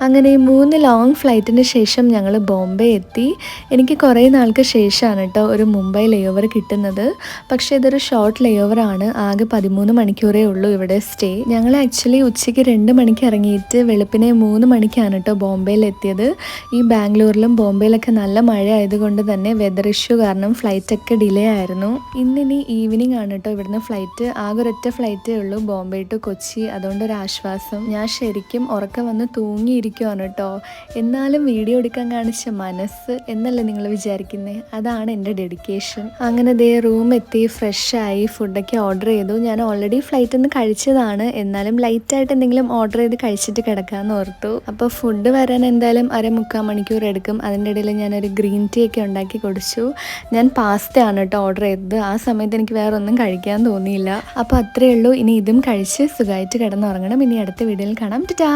അങ്ങനെ 3 ലോങ് ഫ്ലൈറ്റിന് ശേഷം ഞങ്ങൾ ബോംബെ എത്തി. എനിക്ക് കുറേ നാൾക്ക് ശേഷമാണ് കേട്ടോ ഒരു മുംബൈ ലേ ഓവർ കിട്ടുന്നത്. പക്ഷേ ഇതൊരു ഷോർട്ട് ലേ ഓവർ ആണ്. ആകെ 13 മണിക്കൂറേ ഉള്ളൂ ഇവിടെ സ്റ്റേ. ഞങ്ങൾ ആക്ച്വലി ഉച്ചയ്ക്ക് 2 മണിക്ക് ഇറങ്ങിയിട്ട് വെളുപ്പിനെ 3 മണിക്കാണ് കേട്ടോ ബോംബെയിൽ എത്തിയത്. ഈ ബാംഗ്ലൂരിലും ബോംബെയിലൊക്കെ നല്ല മഴ ആയതുകൊണ്ട് തന്നെ വെതർ ഇഷ്യൂ കാരണം ഫ്ലൈറ്റൊക്കെ ഡിലേ ആയിരുന്നു. ഇന്നിനി ഈവനിങ് ആണ് കേട്ടോ ഇവിടുന്ന് ഫ്ലൈറ്റ്. ആകെ ഒരൊറ്റ ഫ്ലൈറ്റേ ഉള്ളൂ ബോംബെ ടു കൊച്ചി. അതുകൊണ്ടൊരു ആശ്വാസം. ഞാൻ ശരിക്കും ഉറക്കം വന്ന് തൂങ്ങിയിരിക്കുവാണ് കേട്ടോ. എന്നാലും വീഡിയോ എടുക്കാൻ കാണിച്ച മനസ്സ് എന്നല്ലേ നിങ്ങൾ വിചാരിക്കുന്നത്? അതാണ് എൻ്റെ ഡെഡിക്കേഷൻ. അങ്ങനെ ദേ റൂം എത്തി, ഫ്രഷായി, ഫുഡൊക്കെ ഓർഡർ ചെയ്തു. ഞാൻ ഓൾറെഡി ഫ്ലൈറ്റിൽ നിന്ന് കഴിച്ചതാണ്. എന്നാലും ലൈറ്റായിട്ട് എന്തെങ്കിലും ഓർഡർ ചെയ്ത് കഴിച്ചിട്ട് കിടക്കാമെന്ന് ഓർത്തു. അപ്പോൾ ഫുഡ് വരാൻ എന്തായാലും 1/4 മണിക്കൂർ എടുക്കും. അതിൻ്റെ ഇടയിൽ ഞാനൊരു ഗ്രീൻ ടീ ഒക്കെ ഉണ്ടാക്കി കുടിച്ചു. ഞാൻ പാസ്തയാണ് കേട്ടോ ഓർഡർ ചെയ്തത്. ആ സമയത്ത് എനിക്ക് വേറെ ഒന്നും കഴിക്കാൻ തോന്നിയില്ല. അപ്പോൾ അത്രയേ ഉള്ളൂ. ഇനി ഇതും കഴിച്ച് സുഖമായിട്ട് കിടന്നുറങ്ങണം. ഇനി അടുത്ത വീഡിയോയിൽ കാണാം. ടാറ്റാ.